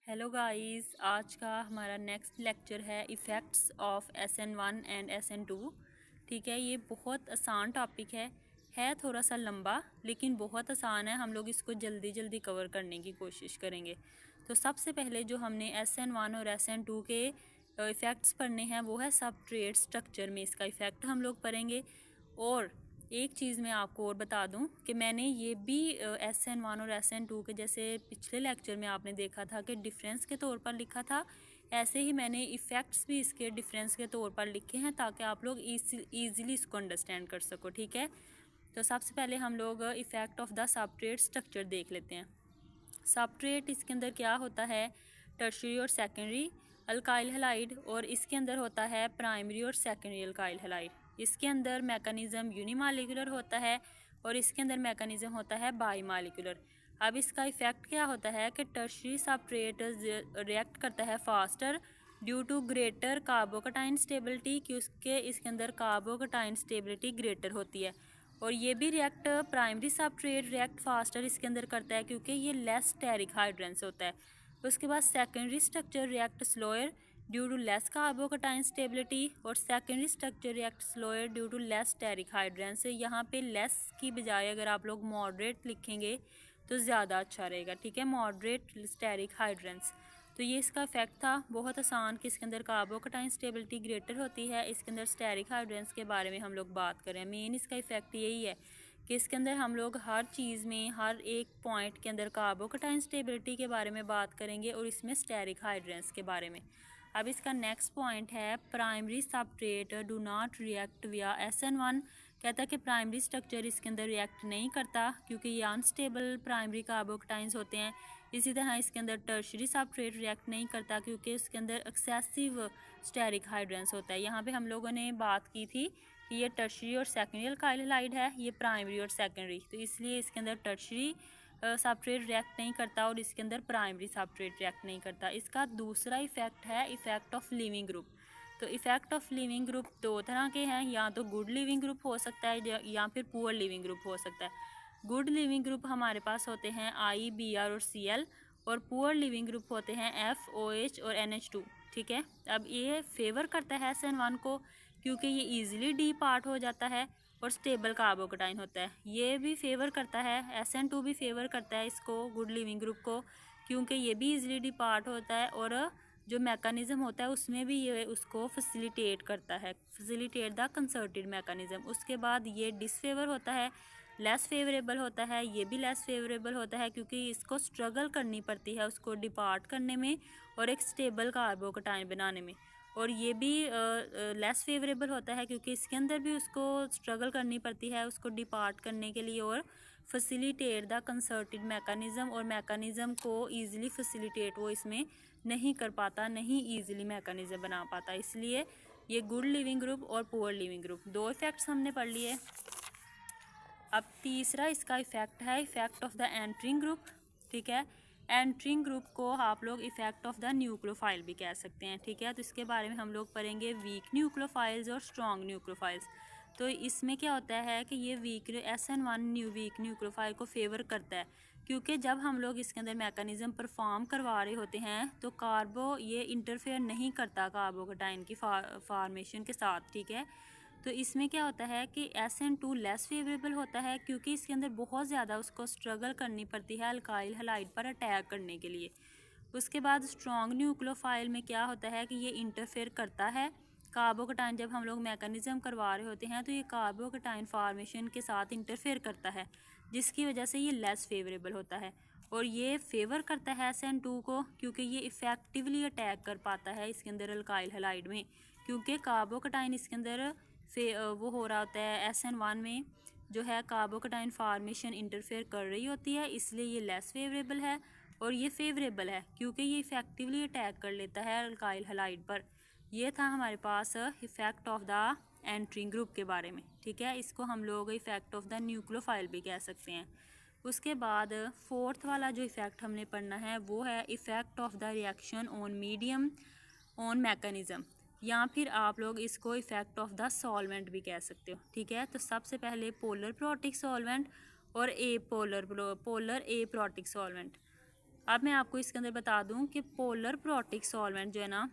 Hello guys, आज का हमारा नेक्स्ट लेक्चर है effects of SN1 and SN2। ठीक है, ये बहुत आसान टॉपिक है थोड़ा सा लंबा लेकिन बहुत आसान है। हम लोग इसको जल्दी जल्दी कवर करने की कोशिश करेंगे। तो सबसे पहले जो हमने SN1 और SN2 के इफ़ेक्ट्स पढ़ने हैं वो है सबस्ट्रेट स्ट्रक्चर में इसका इफ़ेक्ट हम लोग पढ़ेंगे। और एक चीज़ मैं आपको और बता दूं कि मैंने ये भी SN1 और SN2 के जैसे पिछले लेक्चर में आपने देखा था कि डिफरेंस के तौर पर लिखा था, ऐसे ही मैंने इफ़ेक्ट्स भी इसके डिफरेंस के तौर पर लिखे हैं ताकि आप लोग ईज़िली इसको अंडरस्टैंड कर सको। ठीक है, तो सबसे पहले हम लोग effect of the substrate structure देख लेते हैं। सबस्ट्रेट इसके अंदर क्या होता है, टर्शरी और सेकेंडरी अल्काइल हैलाइड, और इसके अंदर होता है प्राइमरी और सेकेंडरी अल्काइल हैलाइड। इसके अंदर मैकेनिज़्म यूनिमालिकुलर होता है और इसके अंदर मैकेनिज़्म होता है बाईमालिकुलर। अब इसका इफ़ेक्ट क्या होता है कि टर्शरी सबस्ट्रेट रिएक्ट करता है faster due to greater carbocation stability, कि उसके इसके अंदर कार्बोकटाइन स्टेबिलिटी ग्रेटर होती है। और ये भी react primary substrate react faster इसके अंदर करता है क्योंकि ये लेस स्टेरिक हाइड्रेंस होता है। उसके बाद secondary structure react slower due to less carbocation stability, और secondary structure react slower due to less steric hindrance. यहाँ पे लेस की बजाय अगर आप लोग मॉडरेट लिखेंगे तो ज़्यादा अच्छा रहेगा। ठीक है, मॉडरेट स्टेरिक हाइड्रेंस। तो ये इसका इफेक्ट था, बहुत आसान कि इसके अंदर कार्बोकटाइन स्टेबिलिटी ग्रेटर होती है, इसके अंदर स्टेरिक हाइड्रेंस के बारे में हम लोग बात करें। मेन इसका इफेक्ट यही है कि इसके अंदर हम लोग हर चीज़ में हर एक पॉइंट के अंदर कार्बोकटाइन स्टेबिलिटी के बारे में बात करेंगे और इसमें स्टेरिक हाइड्रेंस के बारे में। अब इसका नेक्स्ट पॉइंट है primary substrate do not react विया SN1। कहता है कि प्राइमरी स्ट्रक्चर इसके अंदर रिएक्ट नहीं करता क्योंकि ये अनस्टेबल प्राइमरी कार्बोकटाइंस होते हैं। इसी तरह इसके अंदर टर्शरी सबस्ट्रेट रिएक्ट नहीं करता क्योंकि इसके अंदर एक्सेसिव स्टेरिक हाइड्रेंस होता है। यहाँ पे हम लोगों ने बात की थी कि ये टर्शरी और सेकेंडरी अल्काइल हैलाइड है, ये प्राइमरी और सेकेंडरी, तो इसलिए इसके अंदर टर्शरी सबस्ट्रेट रिएक्ट नहीं करता और इसके अंदर प्राइमरी सबस्ट्रेट रिएक्ट नहीं करता। इसका दूसरा इफेक्ट है इफेक्ट ऑफ लिविंग ग्रुप। तो इफेक्ट ऑफ लिविंग ग्रुप दो तरह के हैं, या तो गुड लिविंग ग्रुप हो सकता है या फिर पुअर लिविंग ग्रुप हो सकता है। गुड लिविंग ग्रुप हमारे पास होते हैं IBr और Cl, और पुअर लिविंग ग्रुप होते हैं FOH और NH2। ठीक है, अब ये फेवर करता है SN1 को क्योंकि ये ईजिली डी पार्ट हो जाता है और स्टेबल कार्बोकटाइन होता है। ये भी फेवर करता है, SN2 भी फेवर करता है इसको, गुड लिविंग ग्रुप को, क्योंकि ये भी ईजिली डी पार्ट होता है और जो मैकेनिज़्म होता है उसमें भी ये उसको फैसिलिटेट करता है, फैसिलिटेट द कंसर्टेड मैकेनिज़्म। उसके बाद ये डिसफेवर होता है, लेस फेवरेबल होता है, ये भी लेस फेवरेबल होता है क्योंकि इसको स्ट्रगल करनी पड़ती है उसको डिपार्ट करने में और एक स्टेबल कार्बोकटाइन बनाने में। और ये भी लेस फेवरेबल होता है क्योंकि इसके अंदर भी उसको स्ट्रगल करनी पड़ती है उसको डिपार्ट करने के लिए और फैसिलिटेट द कंसर्टेड मैकेनिज़्म, और मैकेनिज़्म को ईजिली फैसिलिटेट वो इसमें नहीं कर पाता, नहीं ईजिली मैकेनिज़्म बना पाता। इसलिए ये गुड लिविंग ग्रुप और पुअर लिविंग ग्रुप दो इफ़ेक्ट्स हमने पढ़ लिए। अब तीसरा इसका इफ़ेक्ट है effect of the entering group. ठीक है, एंटरिंग ग्रुप को आप लोग इफ़ेक्ट ऑफ द न्यूक्लियोफाइल भी कह सकते हैं। ठीक है, तो इसके बारे में हम लोग पढ़ेंगे वीक न्यूक्लियोफाइल्स और स्ट्रॉन्ग न्यूक्लियोफाइल्स। तो इसमें क्या होता है कि ये वीक SN1 वीक न्यूक्लियोफाइल को फेवर करता है क्योंकि जब हम लोग इसके अंदर मैकेनिज़्म परफॉर्म करवा रहे होते हैं तो कार्बो ये इंटरफेयर नहीं करता कार्बोकटाइन की फॉर्मेशन के साथ। ठीक है, तो इसमें क्या होता है कि SN2 लेस फेवरेबल होता है क्योंकि इसके अंदर बहुत ज़्यादा उसको स्ट्रगल करनी पड़ती है अल्काइल हैलाइड पर अटैक करने के लिए। उसके बाद स्ट्रॉन्ग न्यूक्लियोफाइल में क्या होता है कि ये इंटरफेयर करता है कार्बोकटाइन, जब हम लोग मैकेनिज़्म करवा रहे होते हैं तो ये कार्बोकटाइन फॉर्मेशन के साथ इंटरफेयर करता है जिसकी वजह से ये लेस फेवरेबल होता है। और ये फेवर करता है SN2 को क्योंकि ये इफ़ेक्टिवली अटैक कर पाता है इसके अंदर अल्काइल हैलाइड में, क्योंकि कार्बोकटाइन इसके अंदर वो हो रहा होता है SN1 में जो है कार्बोकटाइन फार्मेशन इंटरफेयर कर रही होती है, इसलिए ये लेस फेवरेबल है। और ये फेवरेबल है क्योंकि ये इफ़ेक्टिवली अटैक कर लेता है अल्काइल हैलाइड पर। ये था हमारे पास effect of the entering group के बारे में। ठीक है, इसको हम लोग इफ़ेक्ट ऑफ द न्यूक्लियोफाइल भी कह सकते हैं। उसके बाद फोर्थ वाला जो इफ़ेक्ट हमने पढ़ना है वो है effect of the reaction on medium on mechanism, या फिर आप लोग इसको इफ़ेक्ट ऑफ द सॉल्वेंट भी कह सकते हो। ठीक है, तो सबसे पहले पोलर प्रोटिक सॉल्वेंट और पोलर ए प्रोटिक सॉल्वेंट। अब मैं आपको इसके अंदर बता दूं कि पोलर प्रोटिक सॉल्वेंट जो है ना,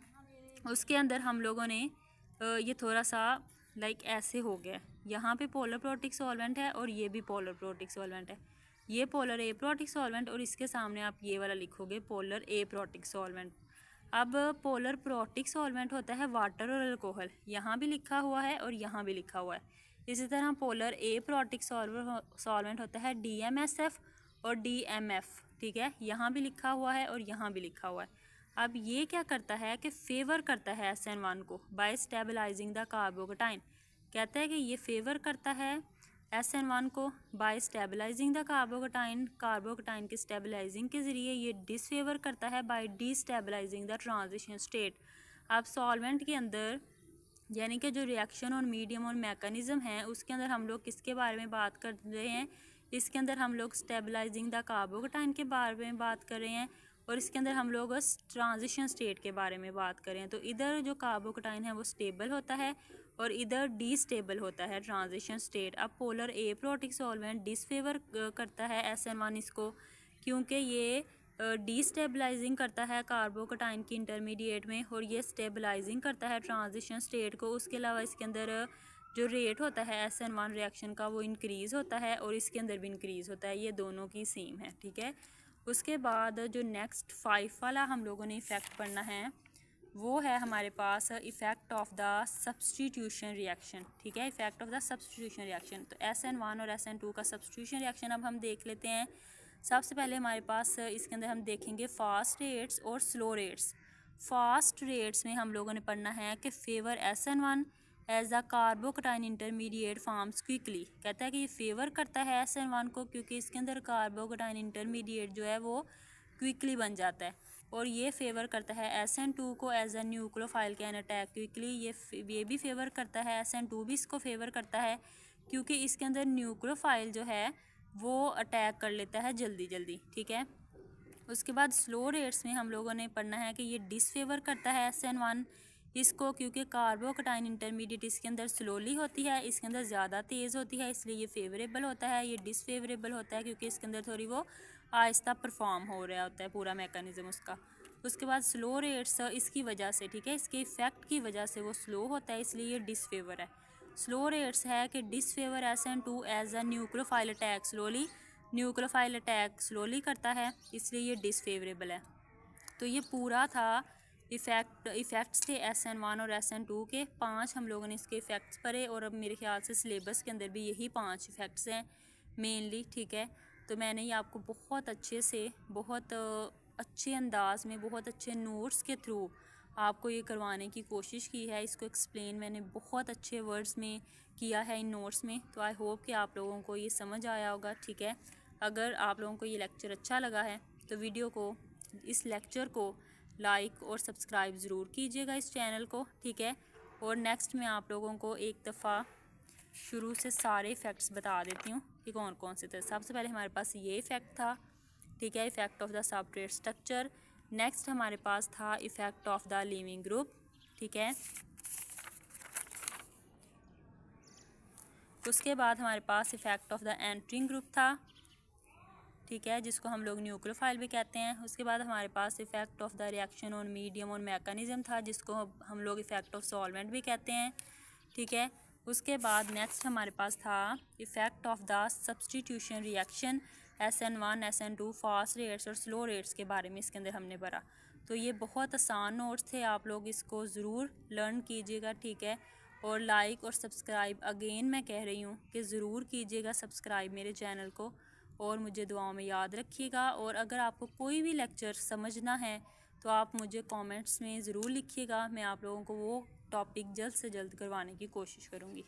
उसके अंदर हम लोगों ने ये थोड़ा सा लाइक ऐसे हो गया, यहाँ पे पोलर प्रोटिक सॉल्वेंट है और ये भी पोलर प्रोटिक सॉल्वेंट है, ये पोलर ए प्रोटिक सॉल्वेंट और इसके सामने आप ये वाला लिखोगे पोलर ए प्रोटिक सॉल्वेंट। अब पोलर प्रोटिक सॉल्वेंट होता है वाटर और अल्कोहल, यहाँ भी लिखा हुआ है और यहाँ भी लिखा हुआ है। इसी तरह पोलर ए प्रोटिक सॉल्वेंट होता है DMSF और DMF, ठीक है, यहाँ भी लिखा हुआ है और यहाँ भी लिखा हुआ है। अब ये क्या करता है कि फेवर करता है SN1 को बाय स्टेबलाइजिंग द कार्बोकेटाइन, कहता है कि ये फेवर करता है SN1 को by stabilising the carbocation, carbocation के स्टेबलाइजिंग के ज़रिए ये डिसफेवर करता है by destabilising the transition state. अब सॉल्वेंट के अंदर यानी कि जो रिएक्शन और मीडियम और मैकेनिज़्म है उसके अंदर हम लोग किसके बारे में बात कर रहे हैं, इसके अंदर हम लोग स्टेबलाइजिंग द कार्बोकेटाइन के बारे में बात कर रहे हैं और इसके अंदर हम लोग ट्रांजिशन स्टेट के बारे में बात करें। तो इधर जो कार्बोकेटाइन है वो स्टेबल होता है और इधर डीस्टेबल होता है ट्रांजिशन स्टेट। अब पोलर ए प्रोटिक सॉल्वेंट डिसफेवर करता है SN1 इसको, क्योंकि ये डीस्टेबलाइजिंग करता है कार्बोकेटाइन की इंटरमीडिएट में और ये स्टेबलाइजिंग करता है ट्रांजिशन स्टेट को। उसके अलावा इसके अंदर जो रेट होता है SN1 रिएक्शन का वो इंक्रीज़ होता है और इसके अंदर भी इंक्रीज़ होता है, ये दोनों की सेम है, ठीक है। उसके बाद जो नेक्स्ट 5 वाला हम लोगों ने इफ़ेक्ट पढ़ना है वो है हमारे पास effect of the substitution reaction, ठीक है, effect of the substitution reaction. तो SN1 और SN2 का सब्सटीट्यूशन रिएक्शन अब हम देख लेते हैं। सबसे पहले हमारे पास इसके अंदर हम देखेंगे फास्ट रेट्स और स्लो रेट्स। फास्ट रेट्स में हम लोगों ने पढ़ना है कि favour SN1 as the carbocation intermediate forms quickly, कहता है कि ये फेवर करता है SN1 को क्योंकि इसके अंदर कार्बोकेटाइन इंटरमीडिएट जो है वो क्विकली बन जाता है। और ये फेवर करता है SN2 को as a nucleophile can attack quickly, ये भी फेवर करता है, SN2 भी इसको फेवर करता है क्योंकि इसके अंदर न्यूक्लियोफाइल जो है वो अटैक कर लेता है जल्दी जल्दी, ठीक है। उसके बाद स्लो रेट्स में हम लोगों ने पढ़ना है कि ये डिसफेवर करता है SN1 इसको क्योंकि कार्बोकेटाइन इंटरमीडिएट इसके अंदर स्लोली होती है, इसके अंदर ज़्यादा तेज़ होती है, इसलिए ये फेवरेबल होता है। ये डिसफेवरेबल होता है क्योंकि इसके अंदर थोड़ी वो आहिस्ता परफॉर्म हो रहा होता है पूरा मैकेनिज़्म उसका। उसके बाद स्लो रेट्स इसकी वजह से, ठीक है, इसके इफ़ेक्ट की वजह से वो स्लो होता है, इसलिए ये डिसफेवर है। स्लो रेट्स है कि disfavour SN2 as a nucleophile attack slowly, nucleophile attack slowly करता है, इसलिए ये डिसफेवरेबल है। तो ये पूरा था इफ़ेक्ट्स थे SN1 और SN2 के 5 हम लोगों ने इसके इफ़ेक्ट्स पढ़े और अब मेरे ख्याल से सिलेबस के अंदर भी यही 5 इफ़ेक्ट्स हैं मेनली, ठीक है। तो मैंने ये आपको बहुत अच्छे से, बहुत अच्छे अंदाज में, बहुत अच्छे नोट्स के थ्रू आपको ये करवाने की कोशिश की है। इसको एक्सप्लेन मैंने बहुत अच्छे वर्ड्स में किया है इन नोट्स में। तो आई होप कि आप लोगों को ये समझ आया होगा, ठीक है। अगर आप लोगों को ये लेक्चर अच्छा लगा है तो वीडियो को, इस लेक्चर को लाइक और सब्सक्राइब ज़रूर कीजिएगा इस चैनल को, ठीक है। और नेक्स्ट मैं आप लोगों को एक दफ़ा शुरू से सारे इफ़ेक्ट्स बता देती हूँ कि कौन कौन से थे। सबसे पहले हमारे पास ये इफ़ेक्ट था, ठीक है, effect of the substrate structure. Next हमारे पास था effect of the leaving group, ठीक है। उसके बाद हमारे पास effect of the entering group था, ठीक है, जिसको हम लोग न्यूक्लियोफाइल भी कहते हैं। उसके बाद हमारे पास effect of the reaction on medium और मैकेनिज़्म था, जिसको हम लोग इफ़ेक्ट ऑफ सॉल्वेंट भी कहते हैं, ठीक है। उसके बाद नेक्स्ट हमारे पास था effect of the substitution reaction SN1 SN2 fast rates और स्लो रेट्स के बारे में इसके अंदर हमने पढ़ा। तो ये बहुत आसान नोट्स थे, आप लोग इसको ज़रूर लर्न कीजिएगा, ठीक है। और लाइक और सब्सक्राइब अगेन मैं कह रही हूँ कि ज़रूर कीजिएगा सब्सक्राइब मेरे चैनल को और मुझे दुआओं में याद रखिएगा। और अगर आपको कोई भी लेक्चर समझना है तो आप मुझे कमेंट्स में ज़रूर लिखिएगा, मैं आप लोगों को वो टॉपिक जल्द से जल्द करवाने की कोशिश करूँगी।